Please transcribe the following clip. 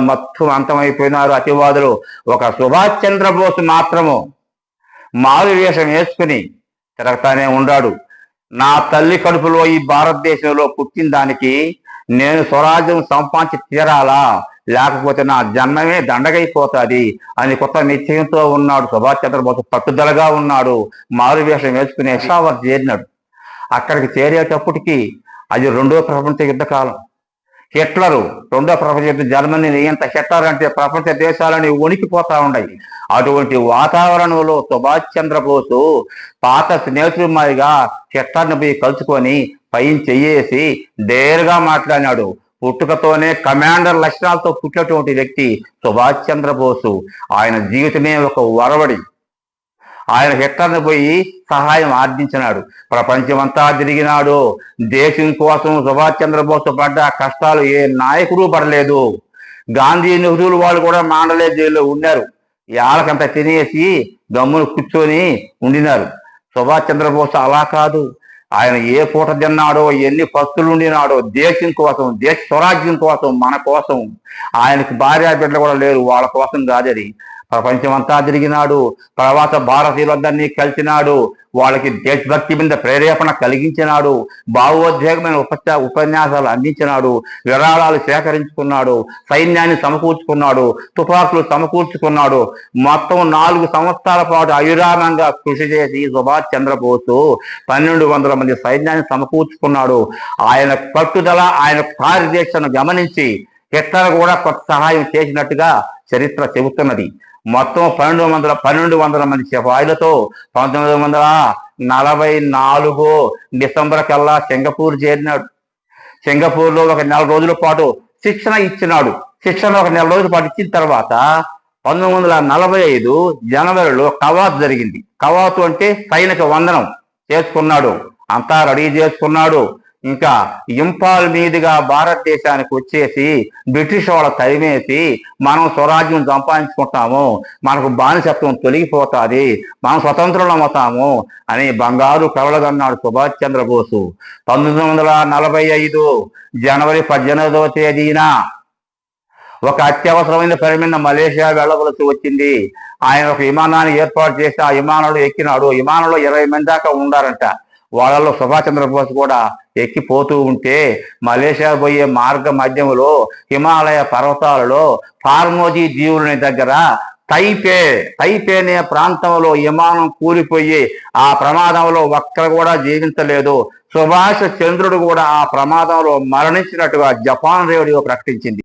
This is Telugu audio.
మొత్తం అంతమైపోయినారు అతివాదులు. ఒక సుభాష్ చంద్రబోస్ మాత్రము మారు వేషం వేసుకుని తిరగతానే ఉన్నాడు. నా తల్లి కడుపులో ఈ భారతదేశంలో పుట్టిన దానికి నేను స్వరాజ్యం సంపాదించి తీరాలా, లేకపోతే నా జన్మమే దండగైపోతుంది అని కొత్త నిశ్చయంతో ఉన్నాడు సుభాష్ చంద్రబోస్. పట్టుదలగా ఉన్నాడు. మారు వేషం వేసుకునే చేరినాడు. అక్కడికి చేరేటప్పటికి అది రెండో ప్రపంచ యుద్ధ కాలం. హిట్లరు రెండో ప్రపంచ యుద్ధ జర్మనీ ఎంత హిట్లర్ అంటే ప్రపంచ దేశాలని వణికిపోతా ఉన్నాయి. అటువంటి వాతావరణంలో సుభాష్ చంద్రబోసు పాత స్నేహితుడి మాదిరిగా హిట్లర్ని పోయి కలుసుకొని పైన చెయ్యేసి డేరుగా మాట్లాడినాడు. పుట్టుకతోనే కమాండర్ లక్షణాలతో పుట్టినటువంటి వ్యక్తి సుభాష్ చంద్రబోసు. ఆయన జీవితమే ఒక వరవడి. ఆయన హిట్లర్ని పోయి సహాయం ఆర్జించినాడు. ప్రపంచమంతా తిరిగినాడు. దేశం కోసం సుభాష్ చంద్రబోస్ పడ్డ కష్టాలు ఏ నాయకుడు పడలేదు. గాంధీ నెహ్రూలు వాళ్ళు కూడా మాండలే జైల్లో ఉన్నారు. వాళ్ళకంత తినేసి గమ్మును కూర్చొని ఉండినారు. సుభాష్ చంద్రబోస్ అలా కాదు. ఆయన ఏ పూట తిన్నాడో, ఎన్ని పస్తులు ఉండినాడో దేశం కోసం, దేశ స్వరాజ్యం కోసం, మన కోసం. ఆయనకు భార్య బిడ్డలు కూడా లేరు, వాళ్ళ కోసం కాదని ప్రపంచమంతా తిరిగినాడు. తర్వాత భారతీయులందరినీ కలిసినాడు. వాళ్ళకి దేశభక్తి మీద ప్రేరేపణ కలిగించినాడు. భావోద్వేగమైన ఉపన్యాసాలు అందించినాడు. విరాళాలు సేకరించుకున్నాడు. సైన్యాన్ని సమకూర్చుకున్నాడు. తుపాకులు సమకూర్చుకున్నాడు. మొత్తం 4 సంవత్సరాల పాటు అవిరామంగా కృషి చేసి సుభాష్ చంద్రబోసు 1200 మంది సైన్యాన్ని సమకూర్చుకున్నాడు. ఆయన పట్టుదల, ఆయన కార్యదీక్షను గమనించి హిట్లర్ కూడా కొత్త సహాయం చేసినట్టుగా చరిత్ర చెబుతున్నది. మొత్తం 1200 మంది సిపాయిలతో 1944 డిసెంబర్ కల్లా సింగపూర్ చేరినాడు. సింగపూర్లో ఒక 4 రోజుల పాటు శిక్షణ ఇచ్చినాడు. శిక్షణ ఒక 4 రోజుల పాటు ఇచ్చిన తర్వాత 1945 జనవరిలో కవాతు జరిగింది. కవాతు అంటే సైనిక వందనం చేసుకున్నాడు. అంతా రెడీ చేసుకున్నాడు. ఇంకా ఇంపాల్ మీదుగా భారతదేశానికి వచ్చేసి బ్రిటిష్ వాళ్ళ తరిమేసి మనం స్వరాజ్యం సంపాదించుకుంటాము, మనకు బానిసత్వం తొలగిపోతుంది, మనం స్వతంత్రులం అవుతాము అని బంగారు కలలుగన్నాడు సుభాష్ చంద్రబోసు. 1945 జనవరి 18వ తేదీన ఒక అత్యవసరమైన పని మీద మలేషియా వెళ్ళవలసి వచ్చింది. ఆయన ఒక విమానాన్ని ఏర్పాటు చేసి ఆ విమానంలో ఎక్కినాడు. విమానంలో 20 మంది దాకా ఉండారంట. వాళ్ళలో సుభాష్ చంద్రబోస్ కూడా ఎక్కిపోతూ ఉంటే మలేషియా పోయే మార్గ మధ్యంలో హిమాలయ పర్వతాలలో ఫార్మోజీ దీవులని దగ్గర తైపే అనే ప్రాంతంలో విమానం కూలిపోయి ఆ ప్రమాదంలో ఒక్కరు కూడా జీవించలేదు. సుభాష్ చంద్రుడు కూడా ఆ ప్రమాదంలో మరణించినట్టుగా జపాన్ రేడియో ప్రకటించింది.